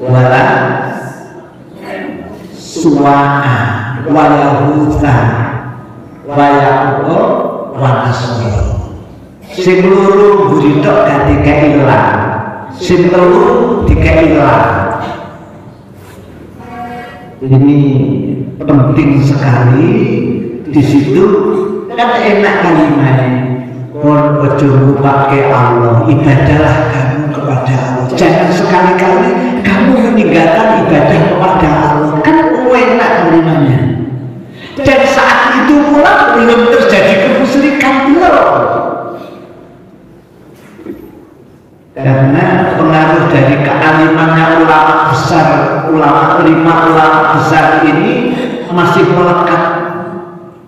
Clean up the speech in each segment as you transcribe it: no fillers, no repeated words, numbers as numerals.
wala suwa'a wala hutha wala uko wala soyo. Sing loro mburi tok gak dikei ilang, sing telu dikei ilang. Ini penting sekali. Di situ kan enak kalimatnya. Kon ojo pakai Allah, ibadahlah kamu kepada Allah. Jangan sekali-kali kamu meninggalkan ibadah kepada Allah. Kan enak kalimatnya. Dan saat itu pula belum terjadi kemusyrikan belum. Karena pengaruh dari kealimannya ulama besar, ulama 5 ulama besar ini masih melekat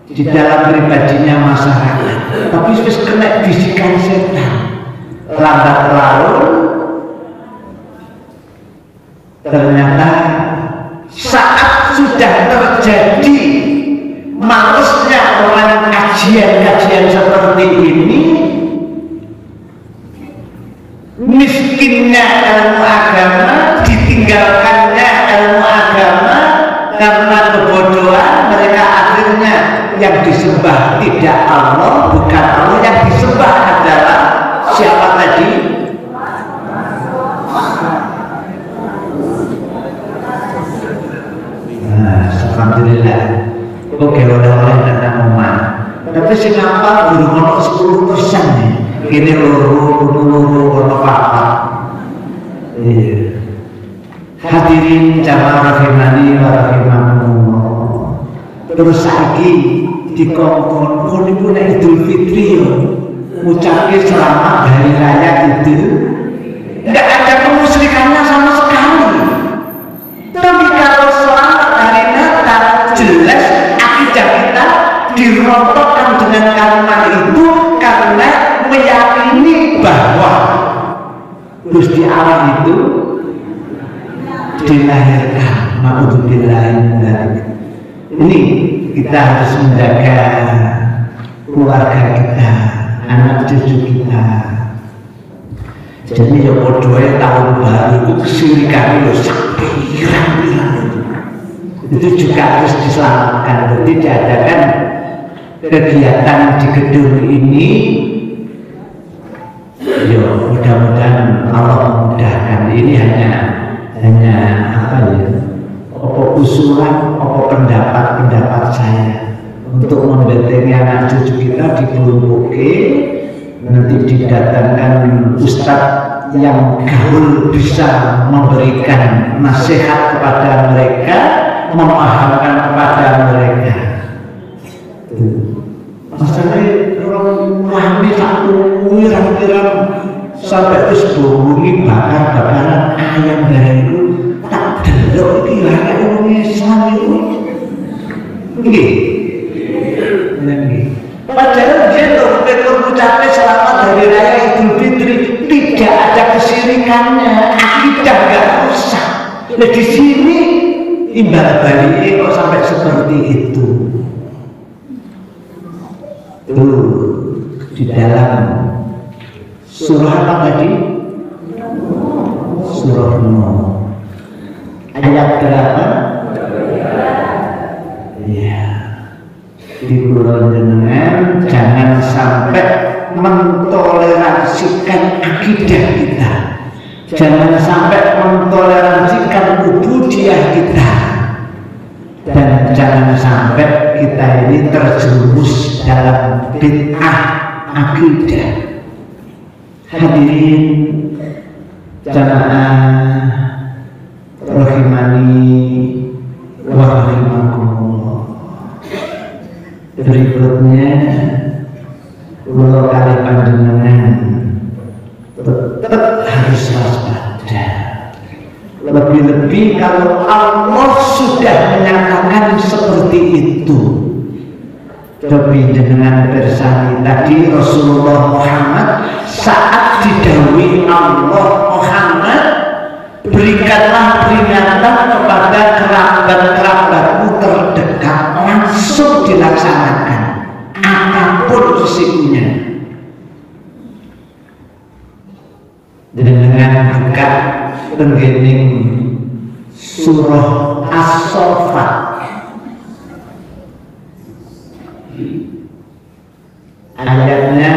di dalam pribadinya masyarakat. Tapi sudah kena bisikan setan, lambat laun ternyata saat sudah terjadi malesnya orang kajian-kajian seperti ini, miskinnya ilmu agama, ditinggalkannya ilmu agama karena kebodohan mereka, akhirnya yang disembah tidak Allah, bukan Allah, yang disembah adalah siapa tadi? Nah, alhamdulillah. Oke, oleh-oleh dan rumah. Tapi singapa guru mono 10% nih. Ini luru apa? Hadirin jamaah rahimani wa rahimakumullah. Terus lagi dikongkon kon iku nek Idul Fitri yo ngucapke selamat hari raya Idul. Enggak ada kemusyrikannya sama sekali. Tapi kalau selamat hari Natal jelas akidah kita dirontokkan dengan kalimat itu karena meyakini bahwa Gusti Allah itu dilahirkan. Ma'udzubillahi. Ini kita harus menjaga keluarga kita, anak cucu kita. Jadi ya podoe tahun baru itu kesyirikan itu sampai pirang-pirang itu juga harus diselamatkan. Jadi diadakan kegiatan di gedung ini. Ya mudah-mudahan Allah memudahkan. Ini hanya apa ya? Apa usulan, apa pendapat saya untuk membentengi anak cucu kita di Kelumpuke. Nanti didatangkan ustadz yang gaul bisa memberikan nasihat kepada mereka, memahamkan kepada mereka. Masalahnya orang rame satu wirang-wirang sampai terus bunyi bakar-bakaran ayam dari itu tak delok iki kayak wong Islam itu. Nggih. Padahal dia mengucapkan selamat hari raya Idul Fitri, tidak ada kesyirikannya, akidah nggak rusak. Nah di sini imbal baliknya kok sampai seperti itu. Tuh di dalam surah apa tadi? Surah Nur. Ayat berapa? Iya. Di bulan jenengan jangan sampai mentoleransikan akidah kita, jangan sampai mentoleransikan ubudiyah kita, dan jangan sampai kita ini terjerumus dalam bid'ah akidah. Hadirin jamaah rahimani wa rahimakumullah. Berikutnya kalau kali panjenengan tetap harus waspada. Lebih-lebih kalau Allah sudah menyatakan seperti itu. Tapi dengan bersani tadi Rasulullah Muhammad saat didhawuhi Allah Muhammad, berikanlah peringatan kepada kerabat-kerabatmu terdekat, langsung dilaksanakan apapun risikonya. Dengan buka penggening surah As-Saffat. Ayatnya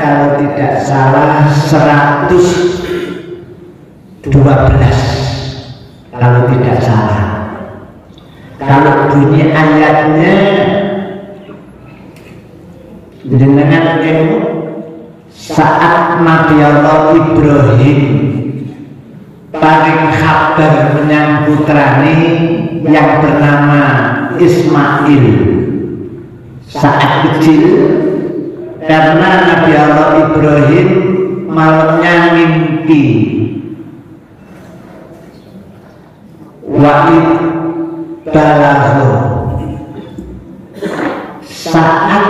kalau tidak salah 112 kalau tidak salah. Kalau bunyi ayatnya dengan ilmu saat Nabi Allah Ibrahim paling kabar menyang putrane yang bernama Ismail saat kecil, karena Nabi Allah Ibrahim malamnya mimpi wa'id balahu saat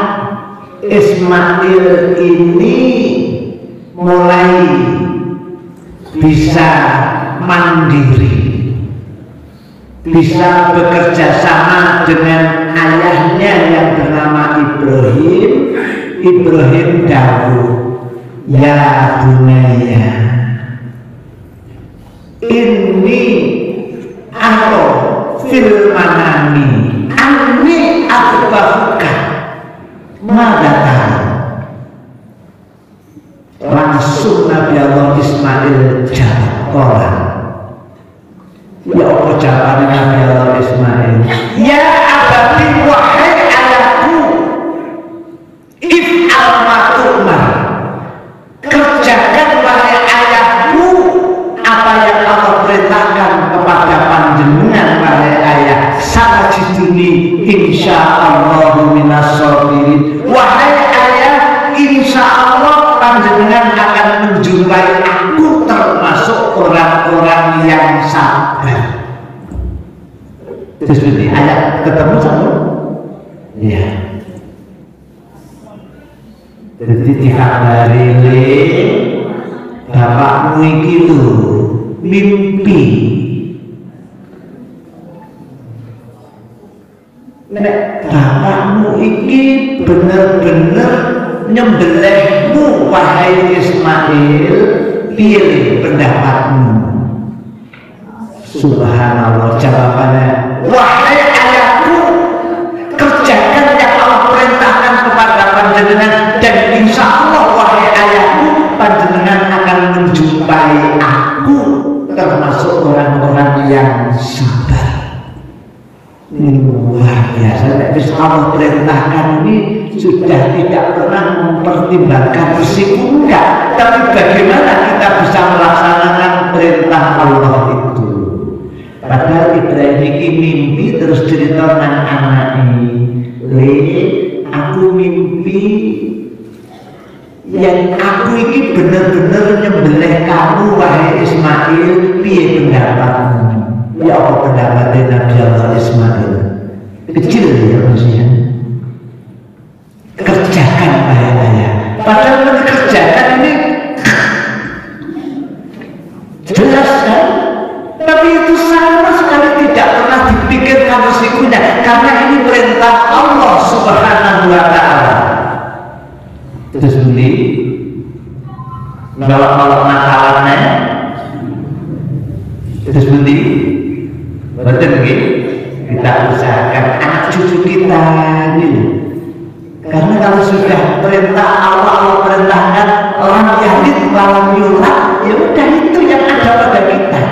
Ismail ini mulai bisa mandiri, bisa bekerja sama dengan ayahnya yang bernama Ibrahim. Ibrahim dawuh, ya bunaya ini atau fil manami ani akbaruka madatan. Langsung Nabi Allah Ismail jawab orang. Ya apa jawaban Nabi Allah Ismail? Ya abadi wahai ayahku, if'al ma tu'mar, kerjakan wahai ayahku apa yang Allah perintahkan kepada panjenengan wahai ayah. Sajiduni insyaallah minas sabirin. Wahai ayah, insyaallah panjenengan akan menjumpai aku termasuk orang-orang yang sabar. Terus ini ayat ketemu sama? Iya. Jadi dikabari bapakmu iki lho mimpi. Nek bapakmu iki bener-bener nyembelihmu wahai Ismail, pilih pendapatmu. Subhanallah, jawabannya, wahai ayahku, kerjakan yang Allah perintahkan kepada panjenengan, dan insya Allah wahai ayahku, panjenengan akan menjumpai aku termasuk orang-orang yang sabar. Ini luar biasa. Bisa Allah perintahkan ini sudah tidak pernah mempertimbangkan risiko, enggak. Tapi bagaimana kita bisa melaksanakan perintah Allah itu? Padahal Ibrahim ini mimpi terus cerita nang anak ini, aku mimpi yang aku ini benar-benar nyembelih kamu wahai Ismail, piye pendapatmu? Ya apa pendapatnya Nabi Allah Ismail? Kecil ya maksudnya. Kerjakan wahai ayah. Padahal mengerjakan ini jelas kan? Tapi itu sama sekali tidak pernah dipikirkan resikonya, karena ini perintah Allah Subhanahu wa Ta'ala. Terus beli ngelok-ngelok nakalannya, terus beli betul begini, kita usahakan anak cucu kita ini. Karena kalau sudah perintah Allah perintahkan orang yahid walam yulad, ya udah itu yang ada pada kita.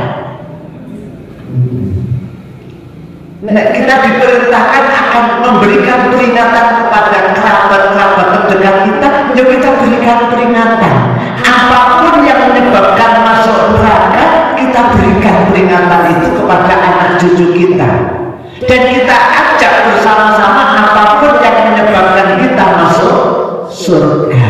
Nah, kita diperintahkan akan memberikan peringatan kepada kerabat-kerabat terdekat kita, ya kita berikan peringatan. Apapun yang menyebabkan masuk neraka, kita berikan peringatan itu kepada anak cucu kita. Dan kita ajak bersama-sama apapun yang menyebabkan kita masuk surga.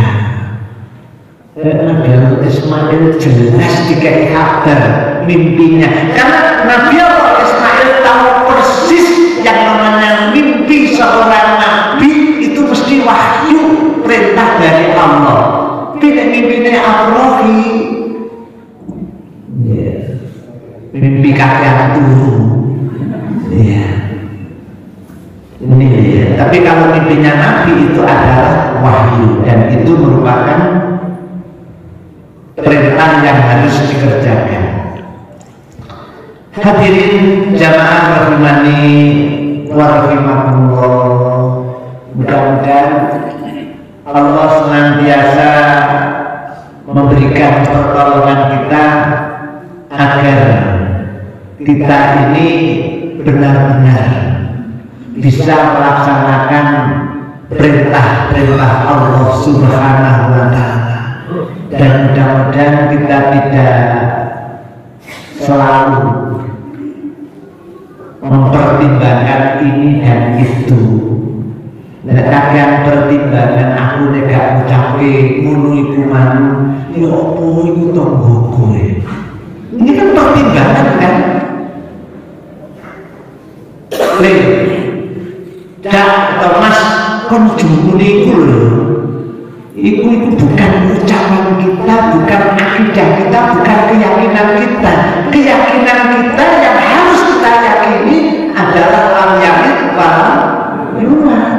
Nabi Allah Ismail jelas dikai kabar mimpinya, karena Nabi Allah Ismail tahu persis yang namanya mimpi seorang nabi itu mesti wahyu, perintah dari Allah. Tidak mimpinya Abrahi, mimpi kakek turun, ini ya. Tapi kalau mimpinya nabi itu adalah wahyu, dan itu merupakan perintah yang harus dikerjakan. Hadirin jamaah rahimani wa rahimakumullah, mudah-mudahan Allah senantiasa memberikan pertolongan kita agar kita ini benar-benar bisa melaksanakan perintah-perintah Allah Subhanahu wa Ta'ala, dan mudah-mudahan kita tidak selalu mempertimbangkan ini dan itu. Kadang pertimbangan aku nek gak ngucapke ngono iku manu, ya apa iku tonggoku. Ini kan pertimbangan kan. Le, Dak atau Mas kon jumune iku lho. Iku bukan ucapan kita, bukan akidah kita, bukan keyakinan kita. Keyakinan kita yang harus kita yakini adalah lam yakin wal yulad.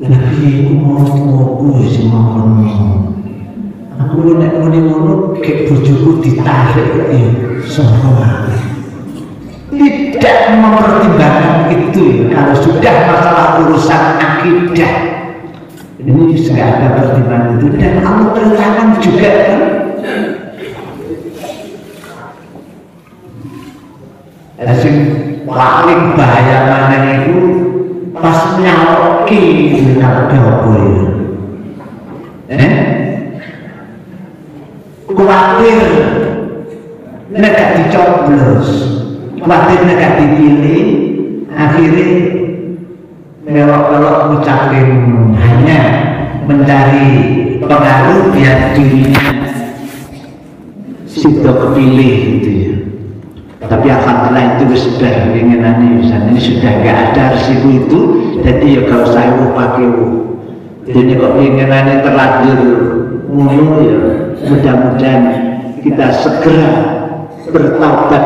Tapi aku mau tuaku semua aku nek ngono kayak bojoku ditarik ya semua. Tidak mempertimbangkan itu ya. Kalau sudah masalah urusan akidah ini sudah ada pertimbangan itu, dan Allah perintahkan juga kan. Yang paling bahaya mana itu pas nyaloki nyaloki apa ya? Khawatir nek gak dicoblos, khawatir nek gak dipilih, akhirnya melok-melok ngucapin hanya mencari pengaruh biar dirinya sudah kepilih gitu ya. Tapi alhamdulillah itu sudah keinginannya misalnya ini sudah nggak ada resiko itu, jadi ya kalau saya pakai jadi kok keinginannya terlanjur ngono ya, mudah-mudahan kita segera bertaubat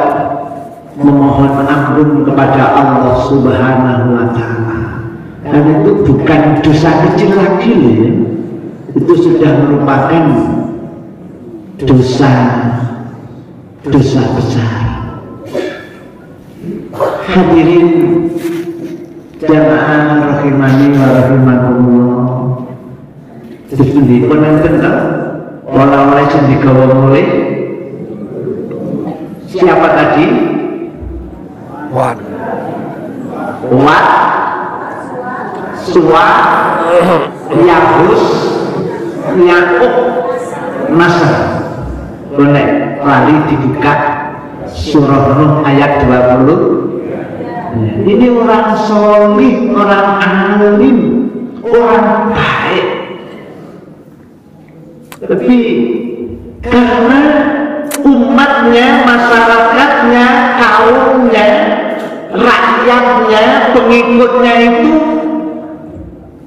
memohon ampun kepada Allah Subhanahu wa Ta'ala. Karena itu bukan dosa kecil lagi ya. Itu sudah merupakan dosa besar. Hadirin jamaah rahimani wa rahimakumullah. Jadi penonton oleh sing digawa mulai siapa tadi? Wat Suwa Yahus Yakub Nasr. Boleh lali dibuka surah Nuh ayat 20. Ini orang solih, orang alim, orang baik. Tapi karena umatnya, masyarakatnya, kaumnya, rakyatnya, pengikutnya itu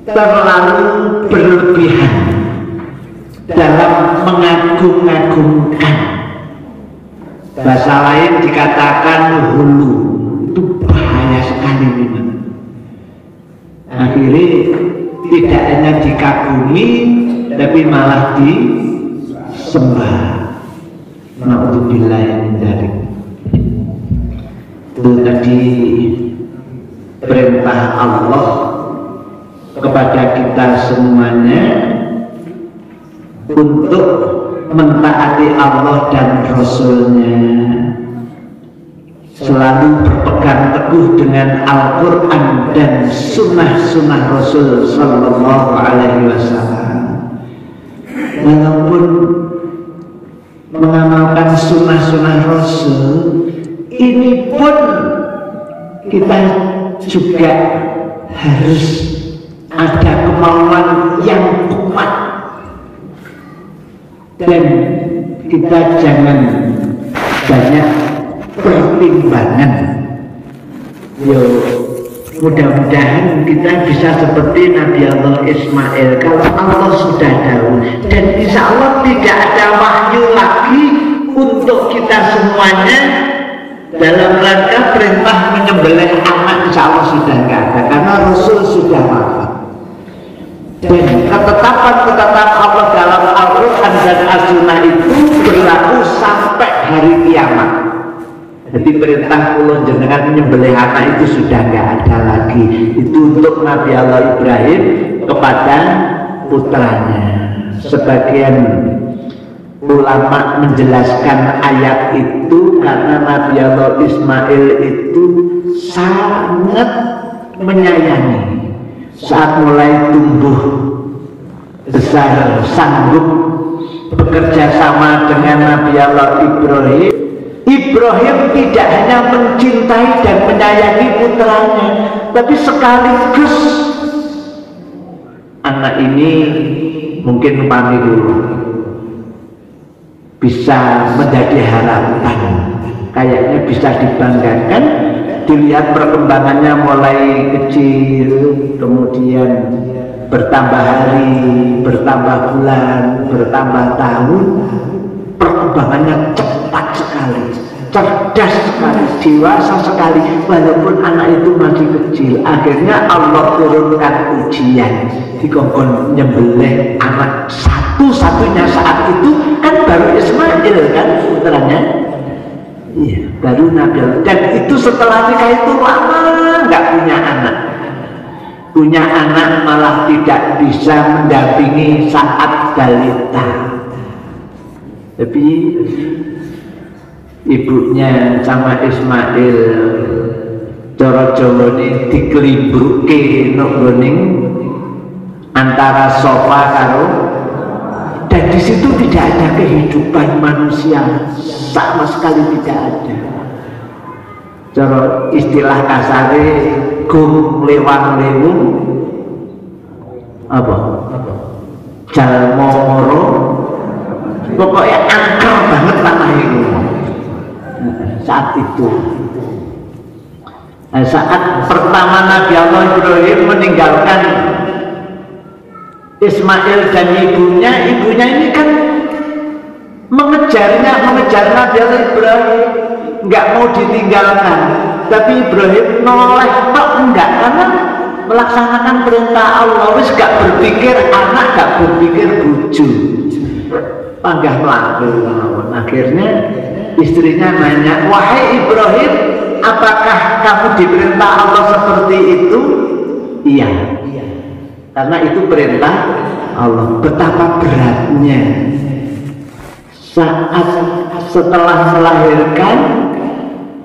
terlalu berlebihan dalam mengagung-agungkan. Bahasa lain dikatakan hulu. Itu bahaya sekali memang. Akhirnya tidak hanya dikagumi, tapi malah disembah. Na'udzubillah min dzalik. Itu tadi perintah Allah kepada kita semuanya untuk mentaati Allah dan Rasulnya, selalu berpegang teguh dengan Al-Quran dan sunnah-sunnah Rasul Sallallahu Alaihi Wasallam. Walaupun mengamalkan sunnah-sunnah Rasul, ini pun kita juga harus ada kemauan yang kuat, dan kita jangan banyak pertimbangan. Yo, mudah-mudahan kita bisa seperti Nabi Allah Ismail. Kalau Allah sudah tahu, dan insya Allah tidak ada wahyu lagi untuk kita semuanya dalam rangka perintah menyembelih anak, insya Allah sudah nggak ada, karena Rasul sudah wafat. Dan ketetapan Allah dalam Al-Quran dan As-Sunnah itu berlaku sampai hari kiamat. Jadi perintah kula jenengan nyembelih anak itu sudah nggak ada lagi. Itu untuk Nabi Allah Ibrahim kepada putranya. Sebagian ulama menjelaskan ayat itu karena Nabi Allah Ismail itu sangat menyayangi. Saat mulai tumbuh besar, sanggup bekerja sama dengan Nabi Allah Ibrahim. Ibrahim tidak hanya mencintai dan menyayangi putranya, tapi sekaligus anak ini mungkin pami dulu bisa menjadi harapan, kayaknya bisa dibanggakan. Dilihat perkembangannya mulai kecil, kemudian bertambah hari, bertambah bulan, bertambah tahun, perkembangannya cepat sekali, cerdas sekali, dewasa sekali, walaupun anak itu masih kecil. Akhirnya Allah turunkan ujian, dikongkon nyembelih anak satu-satunya saat itu kan baru Ismail kan putranya. Iya, baru Nabi. Dan itu setelah nikah itu lama nggak punya anak. Punya anak malah tidak bisa mendampingi saat balita. Tapi ibunya sama Ismail cara Jawa ini dikelimbruke nonggoning antara sofa karo, dan di situ tidak ada kehidupan manusia sama sekali, tidak ada. Cara istilah kasare gum lewang lewung apa? Jalmo moro, pokoknya angker banget tanah itu saat itu. Nah, saat pertama Nabi Allah Ibrahim meninggalkan Ismail dan ibunya ini kan mengejar Nabi Allah Ibrahim, nggak mau ditinggalkan. Tapi Ibrahim noleh kok enggak, karena melaksanakan perintah Allah. Wis gak berpikir anak, gak berpikir buju, panggah melakukan. Akhirnya istrinya nanya, wahai Ibrahim, apakah kamu diperintah Allah seperti itu? Iya, karena itu perintah Allah. Betapa beratnya saat setelah melahirkan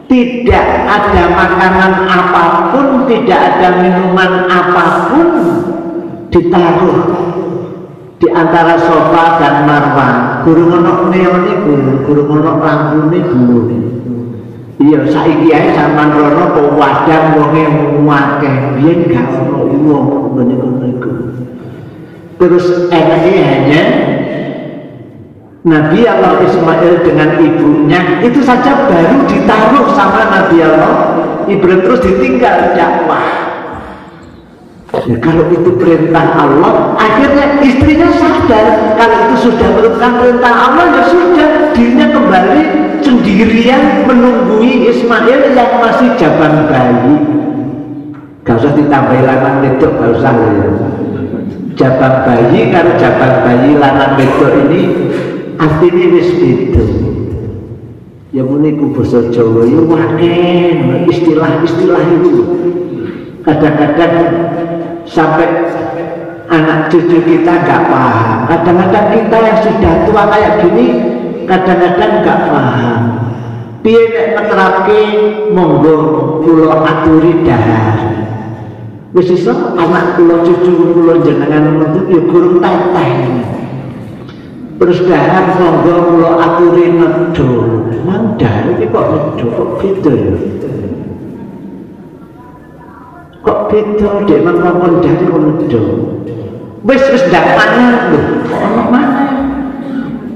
tidak ada makanan apapun, tidak ada minuman apapun, ditaruh di antara sofa dan marwah. Guru ono neone, guru ono lampune guru. Iya, saiki ae sampean rono kok wadang wonge akeh, biyen gak ono wong ngene-ngene. Terus enake hanya Nabi Allah Ismail dengan ibunya itu saja baru ditaruh sama Nabi Allah Ibrahim, terus ditinggal dakwah. Ya, kalau itu perintah Allah, akhirnya istrinya sadar kalau itu sudah merupakan perintah Allah, ya sudah, dirinya kembali sendirian menunggui Ismail yang masih jabang bayi. Gak usah ditambah lanang wedok, gak usah ya. Jabang bayi, kalau jabang bayi lanang wedok ini artinya wis beda. Ya muniku basa Jawa ya waken istilah-istilah itu. Kadang-kadang sampai anak cucu kita nggak paham. Kadang-kadang kita yang sudah tua kayak gini kadang-kadang nggak paham. Piye nek menerapke monggo kula aturi dahar. Wis iso anak kula cucu kula jenengan metu ya gurung teteh. Terus dahar monggo kula aturi nedha. Nang dahar iki kok nedha kok beda ya? Kok beda dek mangkon dahar kok nedha. Wis ndak manah lho. Ono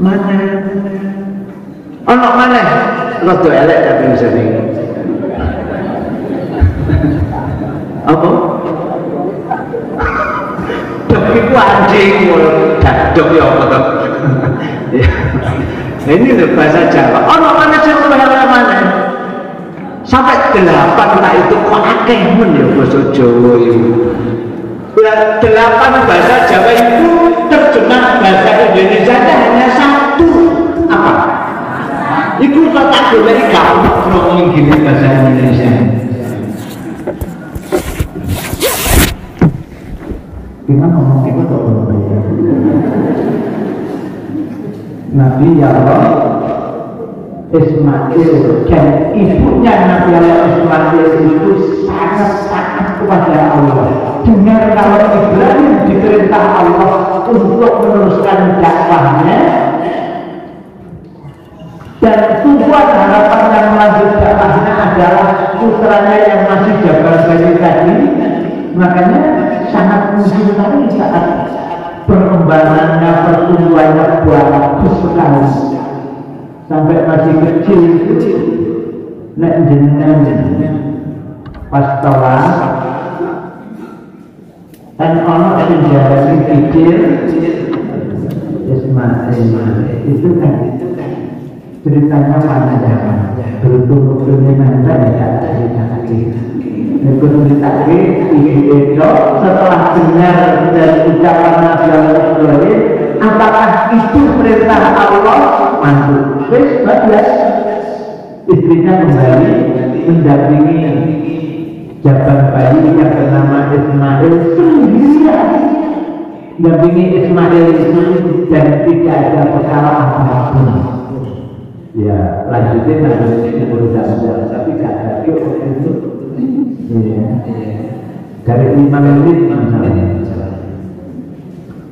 manah. Ono manah. Rada elek tapi bisa ning. Apa? Tapi ku anjing dadok ya apa to? Nah, ini loh bahasa Jawa. Ono mana sing mana? Sampai 8 lah itu kok akeh men ya bahasa Jawa itu. 8 bahasa Jawa itu terjemah bahasa Indonesia hanya 1. Apa? Iku tak goleki gak ono Nabi Allah Ismail, dan ibunya Nabi Allah Ismail itu sangat kepada Allah. Dengar kalau Ibrahim diperintah Allah untuk meneruskan dakwahnya, dan tujuan harapan yang melanjut dakwahnya adalah putranya yang masih Jabal Bani tadi. Makanya sangat mencintai saat perkembangannya, pertumbuhannya bagus sekali. Sampai masih kecil itu nek jenengan pas tolak kan ono penjara pikir Ismail itu kan ceritanya panjang, beruntung-untungnya nanti ya cerita lagi. Setelah dengar dari ucapan Nabi Allah, apakah itu perintah Allah? Mantu, wes bagus. Istrinya kembali mendampingi Jabal bayi yang bernama Ismail sendirian. Mendampingi Ismail itu dan tidak ada perkara apapun. Ya, lanjutin nanti berusaha, tapi tidak ada itu. Dari 5 menit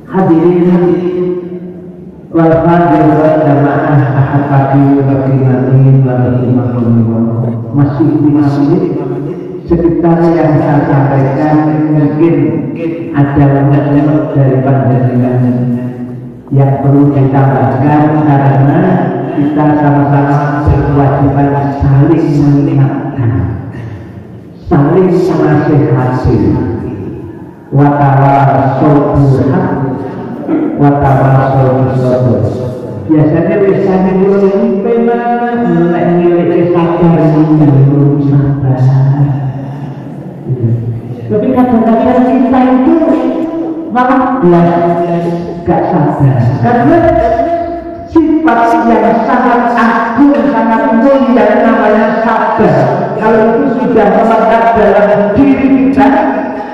hadirin wal hadirat jamaah ahad pagi bagi masih 5 menit sekitar yang saya sampaikan. Mungkin ada unek-unek dari panjenengan yang perlu ditambahkan, karena kita sama-sama berkewajiban saling mengingatkan, saling menasihati, watawasau bilhaq, watawasau bisabr. Biasanya biasanya ini memang nilai sabar belum sabar. Tapi kadang-kadang kita itu malah gak sabar, karena sifat yang sangat agung, sangat mulia namanya sabar. Kalau itu sudah melekat dalam diri kita,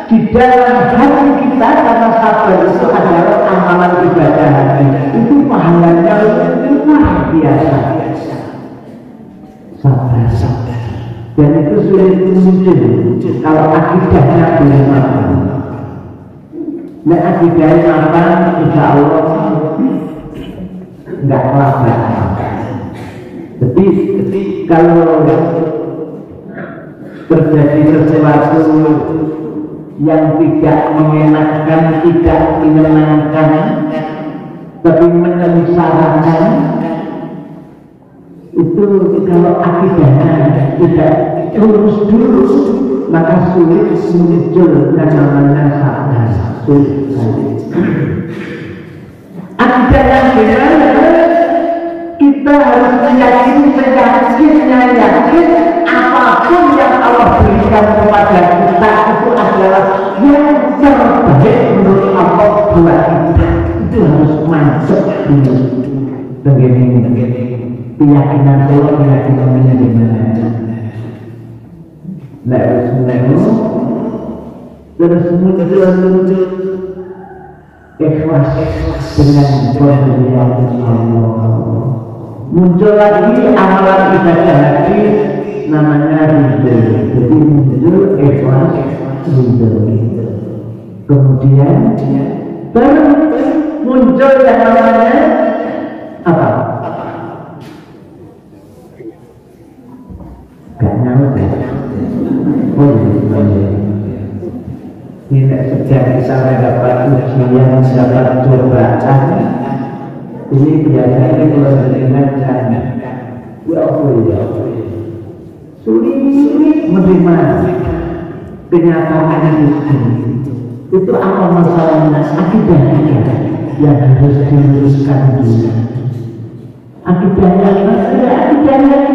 di dalam hati kita, karena sabar itu adalah amalan ibadah hati, itu pahalanya luar biasa. Sabar. Dan itu sulit muncul kalau akidahnya belum matang. Nah, akidahnya matang, insya Allah enggak kelabah. Tapi kalau terjadi sesuatu yang tidak mengenakan, tidak menyenangkan, tapi menyengsarakan, itu kalau akidahnya tidak lurus dulu, maka sulit muncul yang namanya sabar. Akidah yang benar, kita harus meyakini seyakinnya yakin apapun yang Allah berikan kepada kita itu adalah yang terbaik menurut Allah buat kita. Itu harus masuk dulu. Begini keyakinan Allah, keyakinannya gimana? Terus muncul ikhlas dengan pemberian Allah. Muncul lagi amalan ibadah hati namanya ridho. Jadi muncul ikhlas, ridho. Kemudian baru muncul yang namanya apa? Gak nyampe. Oh iya. Ini sedang kita mendapat ujian, mendapat cobaan. Ini biasanya kalau mendengarkan, ya Allah, sulit menerima kenyataan itu apa masalahnya? Akidahnya yang harus diluruskan dulu. Akidahnya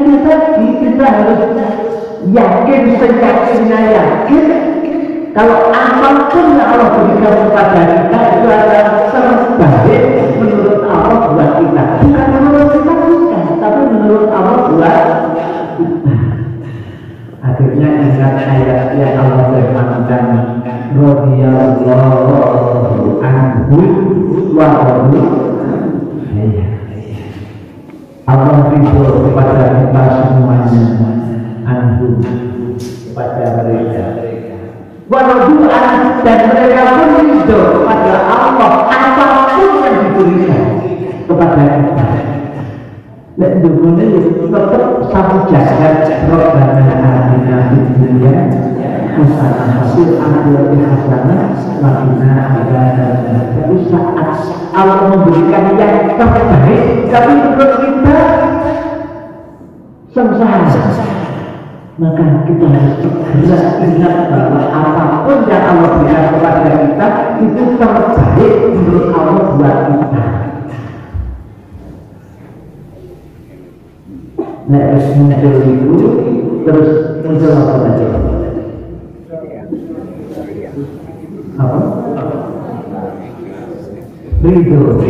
itu tadi, kita harus yakin, seyakinnya yakin kalau apapun yang Allah berikan kepada kita itu adalah terbaik menurut Allah buat kita. Bukan menurut kita, bukan, tapi menurut Allah buat kita. Akhirnya ingat ayat yang Allah firmankan, radhiyallahu anhu wa radu. Allah ridho kepada kita semuanya, anhum kepada mereka. Wadu'an dan mereka pun ridho kepada Allah apapun yang diberikan kepada kita. Dan dunia tetap satu jagat Rabbana atina fid dunya hasanah wa fil akhirati hasanah wa qina adzabannar. Jadi saat Allah memberikan yang terbaik, tapi menurut kita sengsara, maka kita harus segera ingat bahwa apapun yang Allah berikan kepada kita itu terbaik menurut Allah buat kita. Nah, muncul itu terus muncul apa lagi? Apa? Ridho.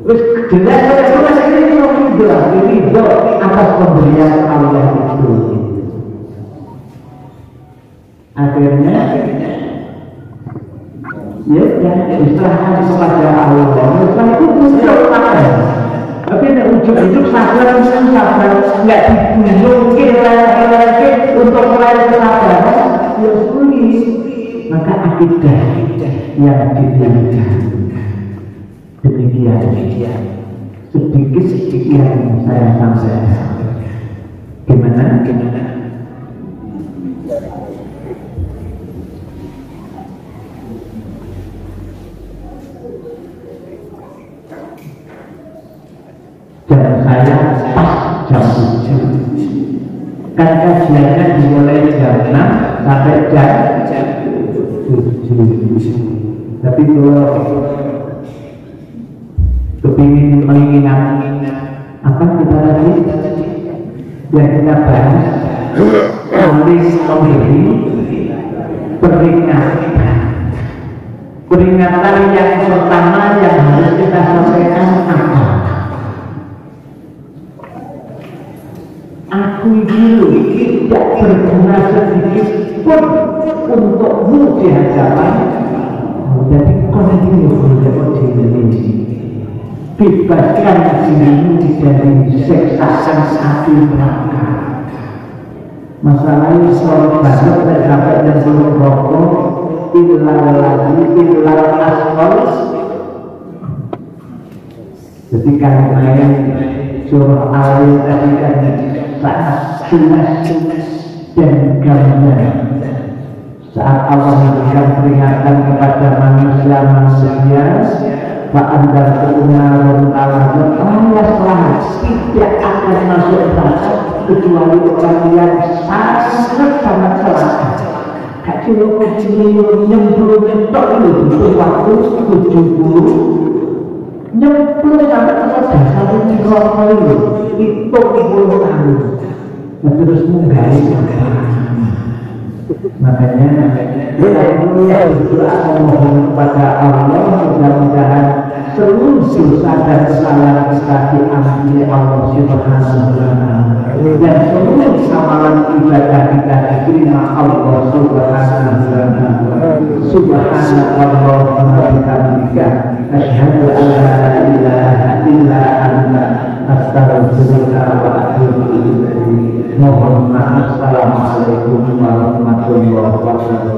Terus jelas itu masih ridho atas pemberian Allah itu. Akhirnya ya diserahkan kepada Allah. Setelah itu muncul apa? Tapi nek ujung-ujung sabar nggak dibunjungin lagi untuk meraih kesabaran, ya sulit. Maka akidah yang ditinggalkan demikian sedikit yang saya sampaikan. Gimana? Dan saya pas jam 7. Kan kajiannya dimulai jam 6 sampai jam 7. Tapi kalau kepingin mengingat apa kita tadi yang kita bahas saling memberi peringatan yang pertama yang harus kita sampaikan apa? Aku ini tidak berguna sedikit pun untukmu di hadapan. Jadi kau ini menjadi diri, bebaskan dirimu dari seksaan api neraka. Masalahnya soal banget dan sampai dan belum rokok, ilal asfal. Jadi kalian surah al tadi kan sangat jelas dan gamblang saat Allah memberikan peringatan kepada manusia fa'andar keunarun alaslah tidak akan masuk neraka kecuali orang yang sangat celaka. Kacau nyemplung mentok itu butuh waktu 70 nyemplung sampai ke dasar neraka itu 10 tahun. Nah, terus menggali makanya berdoa memohon kepada Allah mudah-mudahan seluruh dosa dan kesalahan kita diampuni Allah Subhanahu wa taala dan seluruh amalan ibadah kita diterima Allah Subhanahu wa taala. Subhanallah wa bihamdika asyhadu an la ilaha illa anta astaghfiruka wa atubu ilaik. Mohon maaf. Assalamualaikum warahmatullahi wabarakatuh.